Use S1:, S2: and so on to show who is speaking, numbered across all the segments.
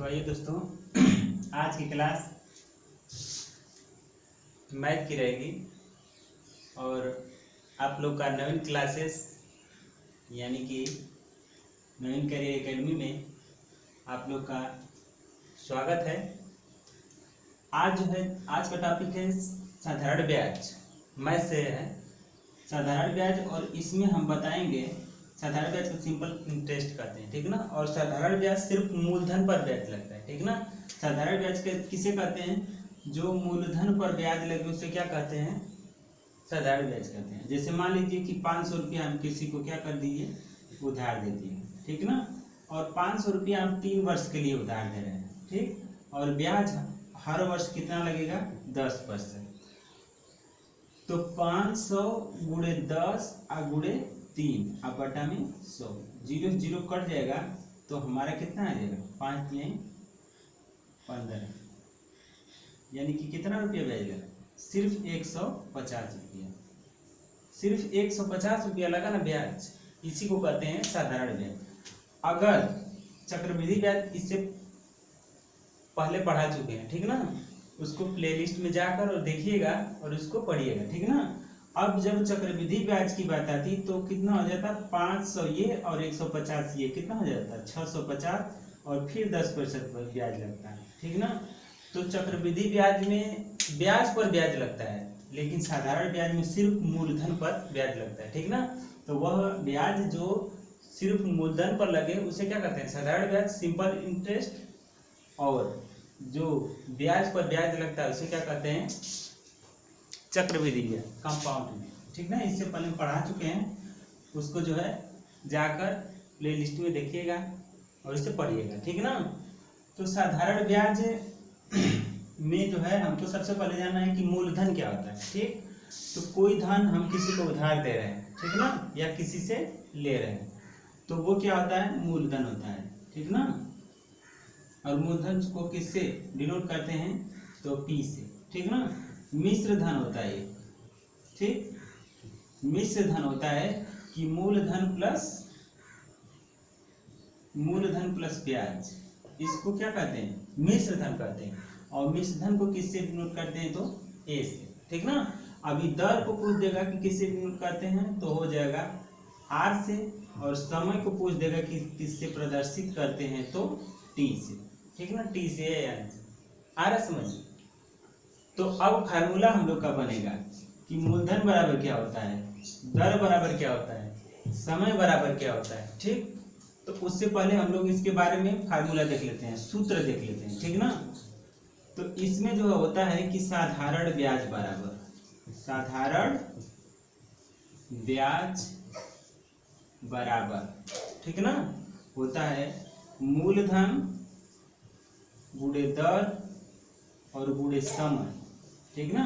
S1: तो आइए दोस्तों, आज की क्लास मैथ की रहेगी और आप लोग का नवीन क्लासेस यानी कि नवीन करियर एकेडमी में आप लोग का स्वागत है। आज जो है, आज का टॉपिक है साधारण ब्याज। मैथ से है साधारण ब्याज और इसमें हम बताएंगे साधारण ब्याज को सिंपल इंटरेस्ट कहते हैं, ठीक ना। और साधारण ब्याज सिर्फ मूलधन पर ब्याज लगता है, ठीक ना। साधारण ब्याज किसे कहते हैं? जो मूलधन पर ब्याज लगे उसे क्या कहते हैं? साधारण ब्याज कहते हैं। जैसे मान लीजिए कि 500 रुपया हम किसी को क्या कर दीजिए, उधार दे दिए, ठीक ना। और 500 रुपया हम 3 वर्ष के लिए उधार दे रहे हैं, ठीक। और ब्याज हर वर्ष कितना लगेगा? 10%। तो 500 गुणे 10 गुणे 3 अब बटा में 100, 0 0 कट जाएगा तो हमारा कितना आ जाएगा? 5 में 15, यानी कि कितना रुपया ब्याज लगा? सिर्फ 150 रुपया। सिर्फ 150 रुपया लगा ना ब्याज, इसी को कहते हैं साधारण ब्याज। अगर चक्रवृद्धि ब्याज इससे पहले पढ़ा चुके हैं, ठीक ना, उसको प्लेलिस्ट में जाकर और देखिएगा और उसको पढ़िएगा, ठीक ना। अब जब चक्रवृद्धि ब्याज की बात आती तो कितना हो जाता? 500 ये और 150 ये, कितना हो जाता? 650 और फिर 10% पर ब्याज लगता है, ठीक ना। तो चक्रवृद्धि ब्याज में ब्याज पर ब्याज लगता है, लेकिन साधारण ब्याज में सिर्फ मूलधन पर ब्याज लगता है, ठीक ना। तो वह ब्याज जो सिर्फ मूलधन पर लगे उसे क्या कहते हैं? साधारण ब्याज, सिंपल इंटरेस्ट। और जो ब्याज पर ब्याज लगता है उसे क्या कहते हैं? चक्रवृद्धि ब्याज, कंपाउंड, ठीक ना। इससे पहले हम पढ़ा चुके हैं, उसको जो है जाकर प्लेलिस्ट में देखिएगा और इसे पढ़िएगा, ठीक ना। तो साधारण ब्याज में जो है हमको सबसे पहले जानना है कि मूलधन क्या होता है, ठीक। तो कोई धन हम किसी को उधार दे रहे हैं, ठीक ना, या किसी से ले रहे हैं, तो वो क्या होता है? मूलधन होता है, ठीक ना। और मूलधन को किससे डिनोट करते हैं? तो P से, ठीक ना। मिश्र धन होता है ये, ठीक। मिश्र धन होता है कि मूलधन प्लस ब्याज, इसको क्या कहते हैं? मिश्र धन कहते हैं। और मिश्र धन को किससे डिनोट करते हैं? तो A से, ठीक ना। अभी दर को पूछ देगा कि किससे डिनोट करते हैं तो हो जाएगा R से, और समय को पूछ देगा कि किससे प्रदर्शित करते हैं तो T से, ठीक ना। T से आ रहा समझ। तो अब फार्मूला हम लोग का बनेगा कि मूलधन बराबर क्या होता है, दर बराबर क्या होता है, समय बराबर क्या होता है, ठीक। तो उससे पहले हम लोग इसके बारे में फार्मूला देख लेते हैं, सूत्र देख लेते हैं, ठीक ना। तो इसमें जो होता है कि साधारण ब्याज बराबर, ठीक ना, होता है मूलधन गुणे दर और गुणे समय, ठीक ना,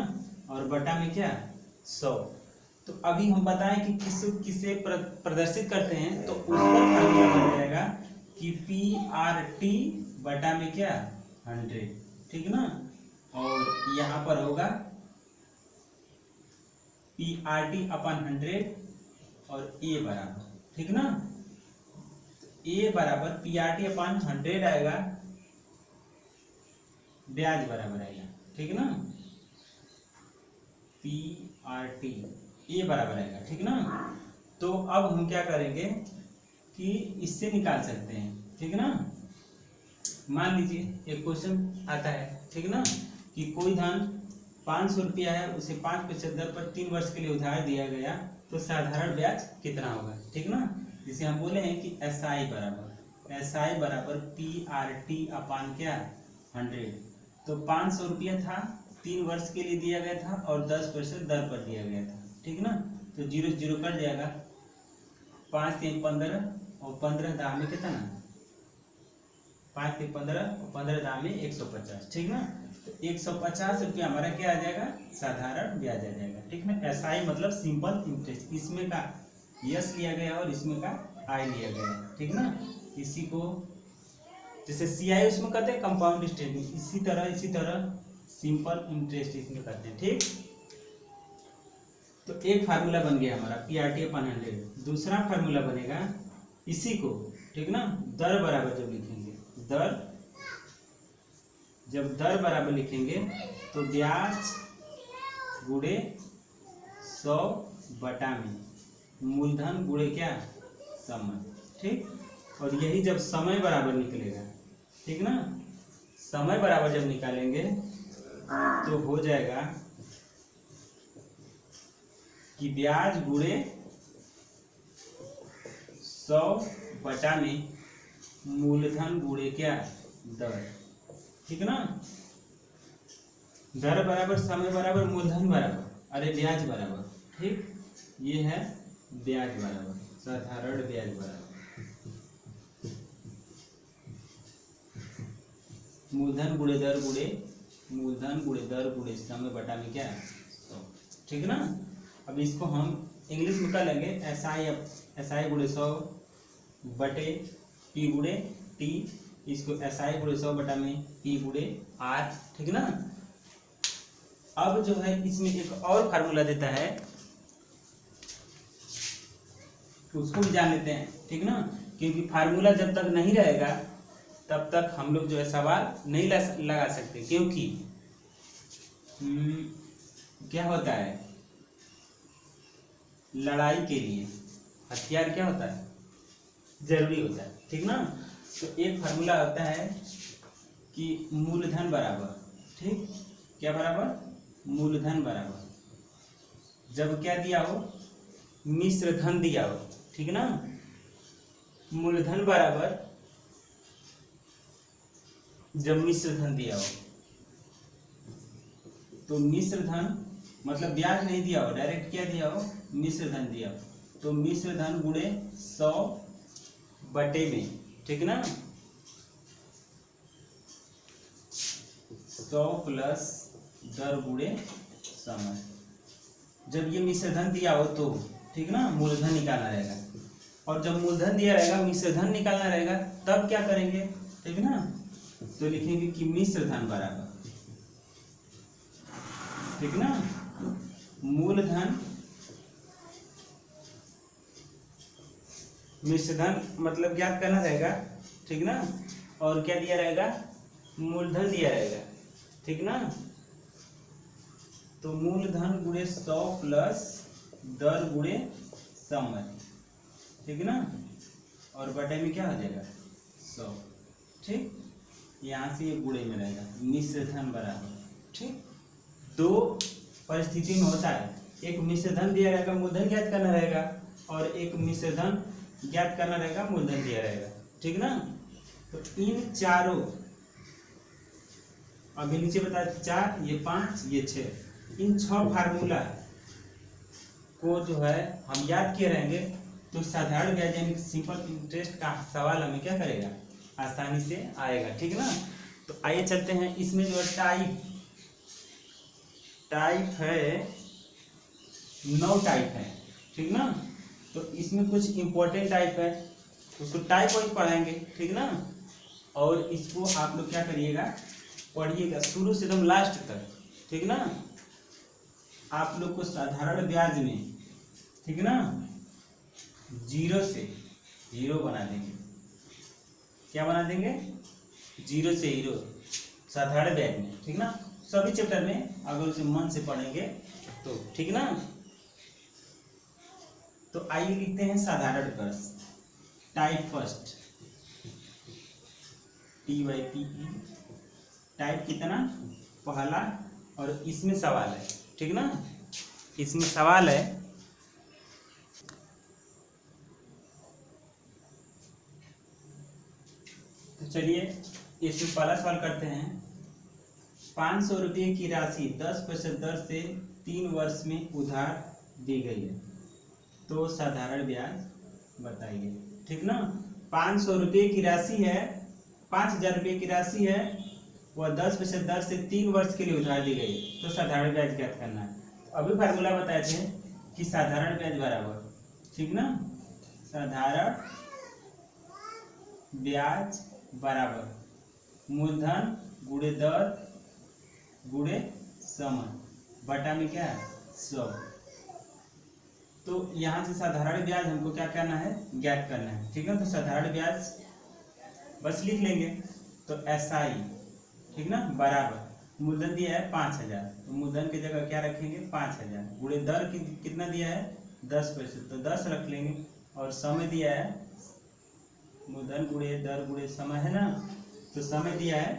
S1: और बटा में क्या? 100। तो अभी हम बताएं कि किसे प्रदर्शित करते हैं, तो उसका फार्मूला बन जाएगा कि PRT बटा में क्या? 100, ठीक ना। और यहाँ पर होगा PRT अपन 100 और A बराबर, ठीक ना। A बराबर PRT अपन 100 आएगा, ब्याज बराबर आएगा, ठीक ना। PRT A बराबर आएगा, ठीक ना। तो अब हम क्या करेंगे कि इससे निकाल सकते हैं, ठीक ना। मान लीजिए एक क्वेश्चन आता है, ठीक ना, कि कोई धन 500 रुपया है, उसे 5% दर पर 3 वर्ष के लिए उधार दिया गया, तो साधारण ब्याज कितना होगा, ठीक ना। जिसे हम बोले हैं कि SI बराबर PRT अपान क्या? 100। तो 500 रुपया था, 3 वर्ष के लिए दिया गया था और 10% दर पर दिया गया था, ठीक ना। तो 0 0 कट जाएगा, 5 3 15 और 15 दाम में कितना? 5 3 15 और 15 दाम में 150, ठीक ना। तो 150 रुपया हमारा क्या आ जाएगा? साधारण ब्याज आ जाएगा, ठीक ना। SI मतलब सिंपल इंटरेस्ट, इसमें का यस लिया गया और इसमें का आई लिया गया, ठीक ना। इसी को जैसे CI उसमें कहते हैं कंपाउंड इंटरेस्ट, इसी तरह सिंपल इंटरेस्ट इसमें कहते हैं, ठीक। तो एक फार्मूला बन गया हमारा PRT अपन 100। दूसरा फार्मूला बनेगा इसी को, ठीक ना, दर बराबर जब लिखेंगे, दर जब दर बराबर लिखेंगे तो ब्याज गुणे 100 बटा में मूलधन गुणे क्या समय, ठीक। और यही जब समय बराबर निकलेगा, ठीक ना, समय बराबर जब निकालेंगे तो हो जाएगा कि ब्याज गुणे 100 बटा में मूलधन गुणे क्या दर, ठीक ना। दर बराबर समय बराबर मूलधन बराबर, अरे ब्याज बराबर, ठीक। ये है ब्याज बराबर, साधारण ब्याज बराबर मूलधन गुणे दर गुणे मूलधन गुणे दर गुणे समय बटा में क्या 100, ठीक ना। अब इसको हम इंग्लिश में कर लेंगे SI गुणे 100 बटे P गुणे T, इसको SI गुणे 100 बटा में P गुणे R, ठीक ना। अब जो है इसमें एक और फार्मूला देता है, उसको भी जान लेते हैं, ठीक ना, क्योंकि फार्मूला जब तक नहीं रहेगा तब तक हम लोग जो है सवाल नहीं लगा सकते, क्योंकि क्या होता है, लड़ाई के लिए हथियार क्या होता है, जरूरी होता है, ठीक ना। तो एक फार्मूला होता है कि मूलधन बराबर, ठीक, क्या बराबर, मूलधन बराबर, जब क्या दिया हो, मिश्र धन दिया हो, ठीक ना। मूलधन बराबर जब मिश्र धन दिया हो, तो मिश्र धन मतलब ब्याज नहीं दिया हो, डायरेक्ट क्या दिया हो, मिश्र धन दिया हो, तो मिश्र धन गुणे 100 बटे में, ठीक ना, 100 प्लस दर गुणे समय। जब ये मिश्र धन दिया हो तो, ठीक ना, मूलधन निकालना रहेगा, और जब मूलधन दिया रहेगा मिश्र धन निकालना रहेगा, तब क्या करेंगे, ठीक ना, तो लिखेंगे कि मिश्र धन बराबर, ठीक ना, मूलधन मिश्र धन मतलब ज्ञात करना रहेगा, ठीक ना, और क्या दिया रहेगा, मूलधन दिया रहेगा, ठीक ना। तो मूलधन गुणे 100 प्लस दर गुणे समय, ठीक ना, और बटे में क्या हो जाएगा 100, ठीक। यहाँ से ये गुणे में रहेगा मिश्र धन बराबर, ठीक। दो परिस्थिति में होता है, एक मिश्र धन दिया रहेगा मूलधन ज्ञात करना रहेगा, और एक मिश्र धन ज्ञात करना रहेगा मूलधन दिया रहेगा, ठीक ना। तो इन चारों, अभी नीचे बताया 4, ये 5, ये 6, इन 6 फार्मूला को जो है हम याद किए रहेंगे तो साधारण ब्याज यानी सिंपल इंटरेस्ट का सवाल हमें क्या करेगा, आसानी से आएगा, ठीक ना। तो आइए चलते हैं, इसमें जो है टाइप है 9 टाइप है, ठीक ना। तो इसमें कुछ इंपॉर्टेंट टाइप है, उसको टाइप वाइज पढ़ाएंगे, ठीक ना। और इसको आप लोग क्या करिएगा, पढ़िएगा शुरू से एकदम लास्ट तक, ठीक ना। आप लोग को साधारण ब्याज में, ठीक ना, 0 से हीरो बना देंगे, क्या बना देंगे, 0 से हीरो साधारण ब्याज में, ठीक ना। सभी चैप्टर में अगर उसे मन से पढ़ेंगे तो, ठीक ना। तो आइए लिखते हैं साधारण कर्ज, टाइप फर्स्ट, TYPE, टाइप कितना, पहला, और इसमें सवाल है, ठीक ना, इसमें सवाल है। तो चलिए इसमें पहला सवाल करते हैं, 500 रुपये की राशि 10% दर से 3 वर्ष में उधार दी गई है, तो साधारण ब्याज बताइए, ठीक ना। 500 रुपये की राशि है, 5000 रुपये की राशि है, वह 10% दर से 3 वर्ष के लिए उधार दी गई, तो साधारण ब्याज ज्ञात करना है। तो अभी फार्मूला बताए थे कि साधारण ब्याज बराबर, ठीक ना, साधारण ब्याज बराबर मूलधन गुणे दर गुणे समय बटा में क्या है 100। तो यहाँ से साधारण ब्याज हमको क्या करना है, ज्ञात करना है, ठीक है। तो साधारण ब्याज बस लिख लेंगे, तो SI, ठीक ना, बराबर मूलधन दिया है 5000, तो मूलधन की जगह क्या रखेंगे 5000, गुणे दर कितना दिया है 10%, तो 10 रख लेंगे, और समय दिया है मूलधन गुणे दर गुणे समय है ना, तो समय दिया है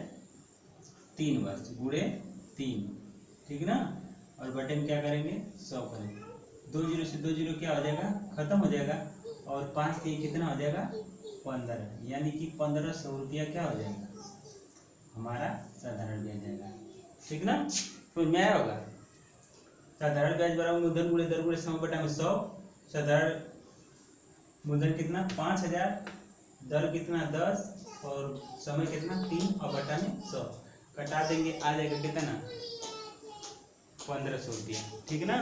S1: 3 वर्ष गुणे 3, ठीक ना, और बटे में क्या करेंगे 100 करेंगे, 2 जीरो से 2 जीरो क्या हो जाएगा खत्म हो जाएगा, और 5 से कितना हो जाएगा 15, यानी कि 1500 रुपया क्या हो जाएगा हमारा साधारण ब्याज आएगा, ठीक ना। तो न्याय होगा साधारण ब्याज बराबर मूलधन गुणे दर गुणे समय बटा में 100, साधारण मूलधन कितना 5000, दर कितना 10, और समय कितना 3, और बटा में 100, कटा देंगे आ जाएगा कितना 1500 रुपया, ठीक ना।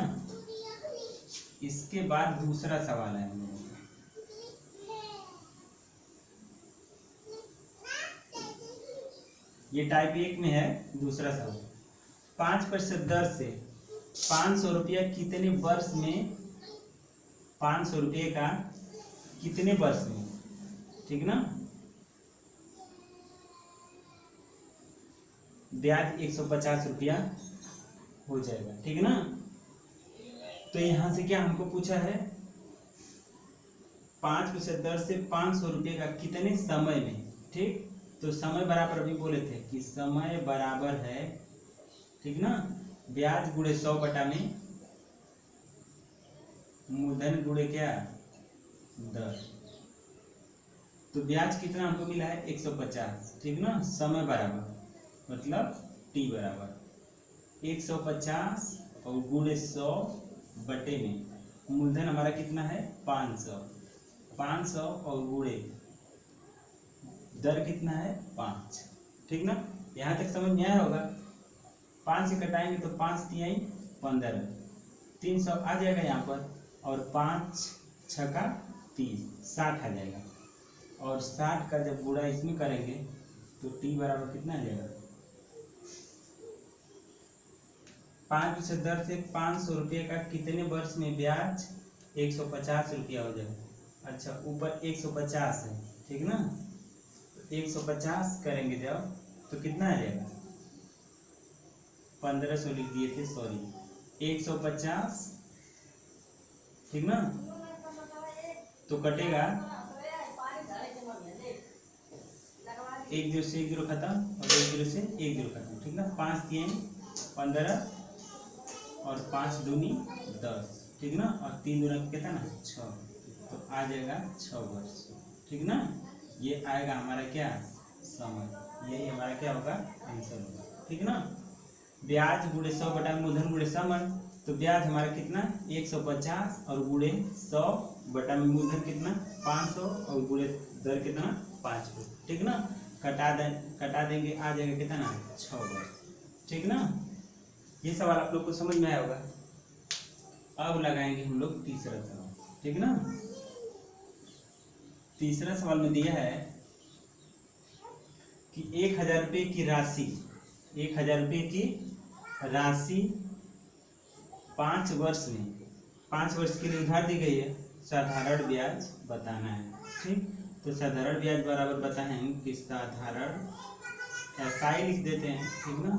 S1: इसके बाद दूसरा सवाल है हम लोगों का, ये टाइप 1 में है। दूसरा सवाल 5% दर से 500 रुपया कितने वर्ष में, 500 रुपये का कितने वर्ष में, ठीक ना, ब्याज 150 रुपया हो जाएगा, ठीक ना। तो यहां से क्या हमको पूछा है 5% दर से 500 रुपये का कितने समय में, ठीक, तो समय बराबर अभी बोले थे कि समय बराबर है, ठीक ना, ब्याज गुणे 100 बटा में मूलधन गुणे क्या दर, तो ब्याज कितना हमको मिला है 150, ठीक ना, समय बराबर मतलब टी बराबर 150 और गुणे 100 बटे में मूलधन हमारा कितना है 500 और गुणे दर कितना है 5, ठीक ना। यहाँ तक समझ में आया होगा। 5 से कटाएंगे तो 5 तिहाई 15, 300 आ जाएगा यहाँ पर, और 5 छक्का 30, 60 आ जाएगा, और 60 का जब गुणा इसमें करेंगे तो टी बराबर कितना आ जाएगा 5% दर से 500 रुपये का कितने वर्ष में ब्याज 150 रुपया हो जाएगा। अच्छा ऊपर 150 है, ठीक ना, 150 करेंगे जब तो कितना आ जाएगा 1500 लिख दिए थे, सॉरी 150, ठीक ना, तो कटेगा 1 जीरो से 1 जीरो खत्म, और 1 जीरो से 1 जीरो खत्म, ठीक ना, 5 3 15 और 5 दूनी 10, ठीक ना, और 3 दूना कितना ना 6, तो आ जाएगा 6 वर्ष, ठीक ना। ये आएगा हमारा क्या समय, यही हमारा क्या होगा आंसर होगा, ठीक ना। ब्याज गुणे 100 बटा मूलधन गुणे समय, तो ब्याज हमारा कितना 150 और गुणे 100 बटा में मूलधन कितना 500 और गुणे दर कितना 5, ठीक ना, कटा देंगे आ जाएगा कितना 6 वर्ष, ठीक ना। ये सवाल आप लोग को समझ में आया होगा। अब लगाएंगे हम लोग तीसरा सवाल, ठीक ना। तीसरा सवाल में दिया है कि 1000 रुपये की राशि, 1000 रुपये की राशि 5 वर्ष में, 5 वर्ष के लिए उधार दी गई है, साधारण ब्याज बताना है, ठीक। तो साधारण ब्याज बराबर बताएं कि साधारण एसआई लिख देते हैं, ठीक ना,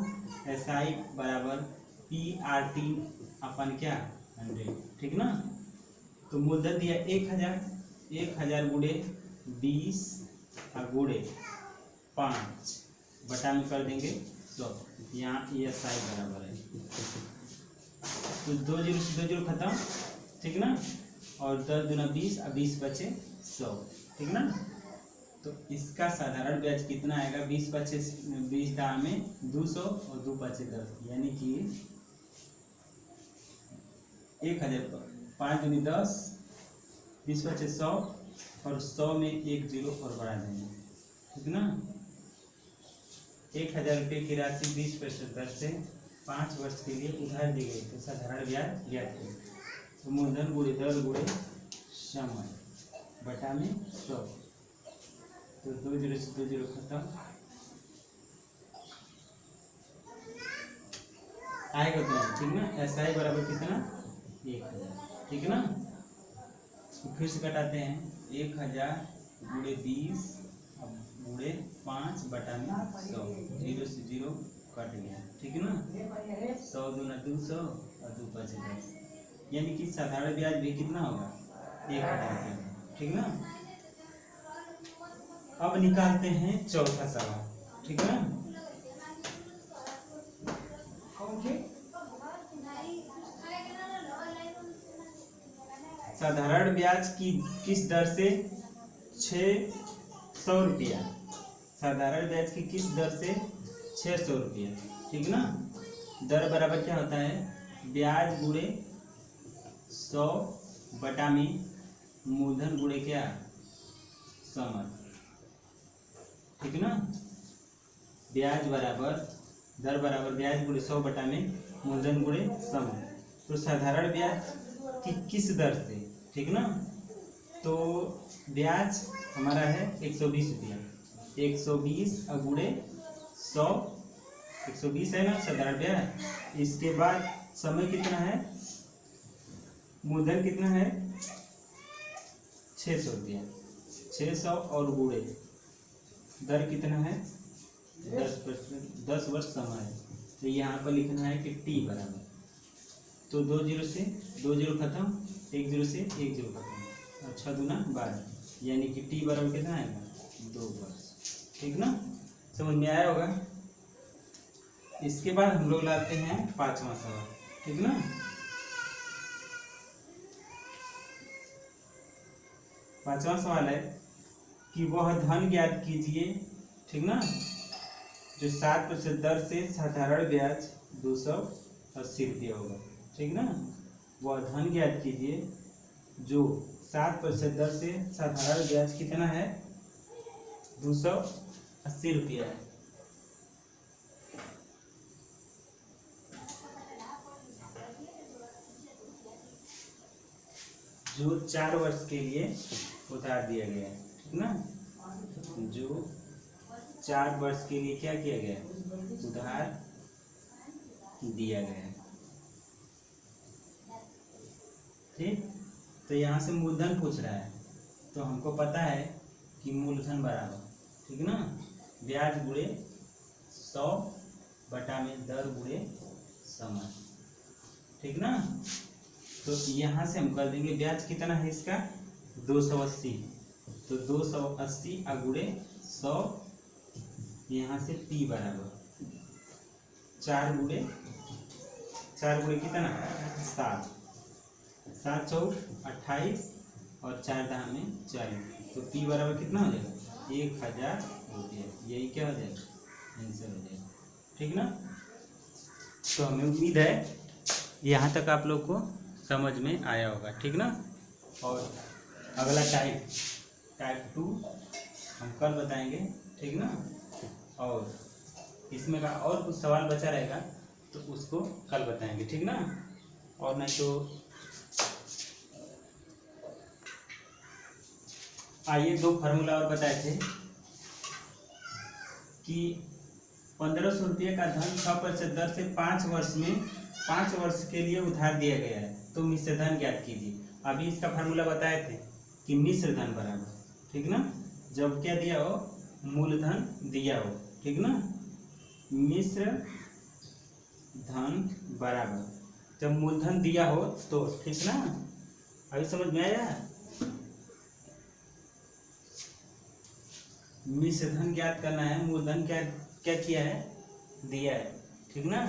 S1: एसआई बराबर PRT अपन क्या 100, ठीक ना। तो मूलधन दिया 1000 गुणे 20 और गुणे 5 बटा में कर देंगे 100, यहाँ ESI बराबर है, तो 2 जीरो से 2 जीरो खत्म, ठीक ना, और 10 दूना 20 और 20 बचे 100, ठीक ना। तो इसका साधारण ब्याज कितना आएगा 20 बचे 20 दाम में 200 और 2 बचे 10, यानी कि 1000 5 दूनी 10, 20 बचे 100, और 100 में 1 जीरो और बढ़ा देंगे, ठीक ना। 1000 रुपये की राशि 20% दर से 5 वर्ष के लिए उधार दी गई, तो साधारण ब्याज ज्ञात करें, तो मूलधन गुणे दर गुणे समय बटा में 100, तो 2 जीरो से 2 जीरो खत्म, आएगा तो ठीक ना। एसआई बराबर कितना 1000, ठीक ना। तो फिर से कटाते हैं 1000 गुणे 20 गुणे 5 बटा में 100, 0 से 0 कट गया, ठीक है ना। 100 दूना 200 और 2 5 10, यानी कि साधारण ब्याज भी कितना होगा 1000 रुपया, ठीक ना। अब निकालते हैं चौथा सवाल, ठीक है ना। साधारण ब्याज की किस दर से 600 रुपया, साधारण ब्याज की किस दर से 600 रुपया, ठीक ना। दर बराबर क्या होता है ब्याज गुणे 100 बटा में मूलधन गुणे क्या समर, ठीक ना। ब्याज बराबर दर बराबर ब्याज गुणे 100 बटा में मूलधन गुणे समर। तो साधारण ब्याज की किस दर से, ठीक ना। तो ब्याज हमारा है 120 रुपया, 120 गुणे 100, 120 है ना साधारण ब्याज। इसके बाद समय कितना है, मूलधन कितना है 600 रुपया, 600 और गुणे दर कितना है 10 वर्ष समय है। तो यहाँ पर लिखना है कि टी बराबर, तो 2 जीरो से 2 जीरो खत्म, 1 जीरो से 1 जीरो खत्म, और 6 दूना 12, यानी कि टी बराबर कितना आएगा 2 वर्ष, ठीक ना। समझ में आया होगा। इसके बाद हम लोग लाते हैं 5वां सवाल, ठीक ना। पांचवा सवाल है कि वह धन ज्ञात कीजिए, ठीक ना, जो 7% दर से साधारण ब्याज 280 रुपया होगा, ठीक ना। वह धन ज्ञात कीजिए जो 7% दर से साधारण ब्याज कितना है 280 रुपया है। जो 4 वर्ष के लिए उधार दिया गया है, ठीक ना। जो 4 वर्ष के लिए क्या किया गया है उधार दिया गया है, ठीक। तो यहाँ से मूलधन पूछ रहा है, तो हमको पता है कि मूलधन बराबर, ठीक ना, ब्याज गुणे 100 बटा में दर गुणे समय, ठीक ना। तो यहाँ से हम कर देंगे ब्याज कितना है इसका 280, तो 280 गुणे 100, यहाँ से पी बराबर 4 गुणे कितना 7, 7 चौक 28 और 4 दाम में 40, तो पी बराबर कितना हो जाएगा 1000 रुपया। यही क्या हो जाएगा आंसर हो जाएगा, ठीक ना। तो हमें उम्मीद है यहाँ तक आप लोग को समझ में आया होगा, ठीक ना। और अगला टाइप 2 हम कल बताएंगे, ठीक ना। और इसमें का और कुछ सवाल बचा रहेगा तो उसको कल बताएंगे, ठीक ना। और नहीं तो आइए 2 फार्मूला और बताए थे कि 1500 रुपये का धन 6% दर से 5 वर्ष में 5 वर्ष के लिए उधार दिया गया है, तो मिश्र धन ज्ञात कीजिए। अभी इसका फार्मूला बताए थे कि मिश्र धन बराबर, ठीक ना, जब क्या दिया हो मूलधन दिया हो, ठीक ना, मिश्र धन बराबर जब मूलधन दिया हो तो, ठीक ना। अभी समझ में आया। मिश्र धन ज्ञात करना है, मूलधन क्या क्या किया है दिया है, ठीक ना।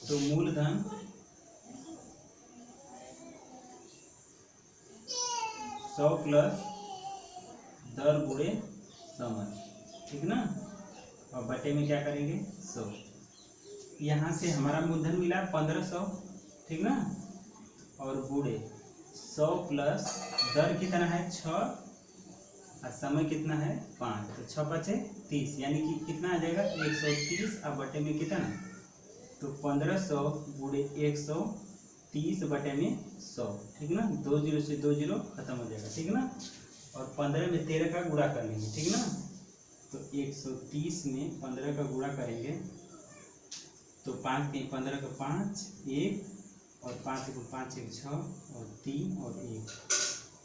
S1: तो मूलधन 100 प्लस दर गुणे समय, ठीक ना, और बटे में क्या करेंगे 100। यहाँ से हमारा मूलधन मिला 1500, ठीक ना, और गुणे 100 प्लस दर कितना है 6 और समय कितना है 5, तो 6 5 30, यानी कि कितना आ जाएगा 130 और बटे में कितना, तो 1500 गुणे 130 बटे में 100, ठीक ना। 2 जीरो से 2 जीरो खत्म हो जाएगा, ठीक ना। और 15 में 13 का गुणा कर लेंगे, ठीक ना। तो 130 में 15 का गुणा करेंगे तो 5 के 15 का 5 1 और 5 को 5 1 6 और 3 और 1,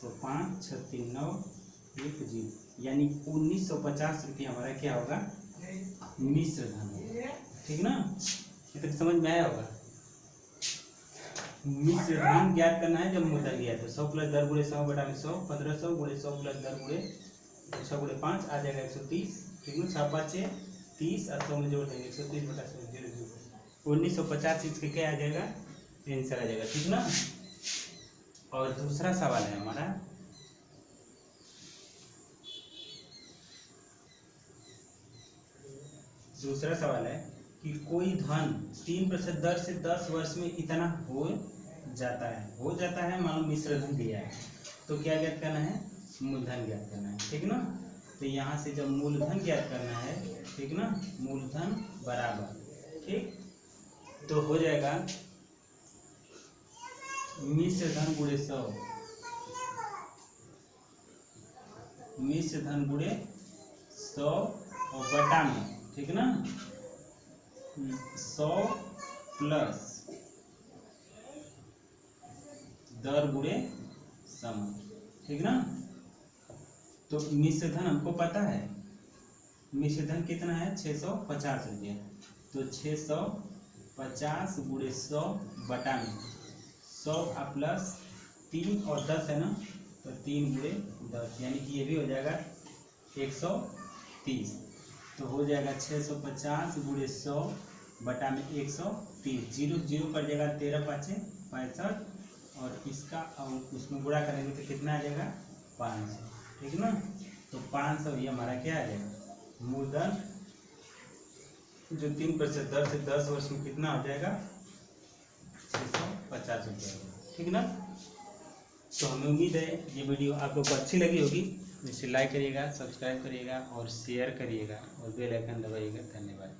S1: तो 5 6 3 9, 10 यानी 1950 रुपया हमारा क्या होगा, मिश्र धन होगा। ठीक ना, ये तक समझ में आया होगा। मिश्र धन ज्ञात करना है जब मूलधन ज्ञात है। 100 प्लस 10 गुणे 100 बटा में 100, 1500 गुणे 100 प्लस 10 गुणे 6 गुणे 5 आ जाएगा 130। ठीक ना, 6 5 6 30 और 100 में जोड़ देंगे 130 बटा 100 0 1950 इसके क्या आ जाएगा, आंसर आ जाएगा। ठीक ना, और दूसरा सवाल है हमारा, दूसरा सवाल है कि कोई धन 3% दर से 10 वर्ष में इतना हो जाता है, मान लो मिश्र धन दिया है, तो क्या ज्ञात करना है, मूलधन ज्ञात करना है। ठीक ना, तो यहाँ से जब मूलधन ज्ञात करना है, ठीक ना, मूलधन बराबर, ठीक, तो हो जाएगा मिश्र धन गुणे 100, मिश्र धन गुणे 100 और बटा में, ठीक ना, 100 प्लस दर गुणे समय। ठीक ना, तो मिश्र धन हमको पता है, मिश्र धन कितना है, 650 रुपया, तो 650 गुणे 100 बटा में 100 प्लस 3 और 10 है ना, तो 3 गुणे 10 यानी कि ये भी हो जाएगा 130। तो हो जाएगा 650 गुणे 100 बटा में 130, 0 0 कट जाएगा, 13 5 65 और इसका और उसमें गुणा करेंगे तो कितना आ जाएगा, 500। ठीक ना, तो 500 ये हमारा क्या आ जाएगा, मूलधन जो 3% दर से 10 वर्ष में कितना हो जाएगा, 650 रुपया। ठीक ना, तो हमें उम्मीद है ये वीडियो आप लोग को अच्छी लगी होगी। इसे लाइक करिएगा, सब्सक्राइब करिएगा और शेयर करिएगा और बेल आइकन दबाइएगा। धन्यवाद।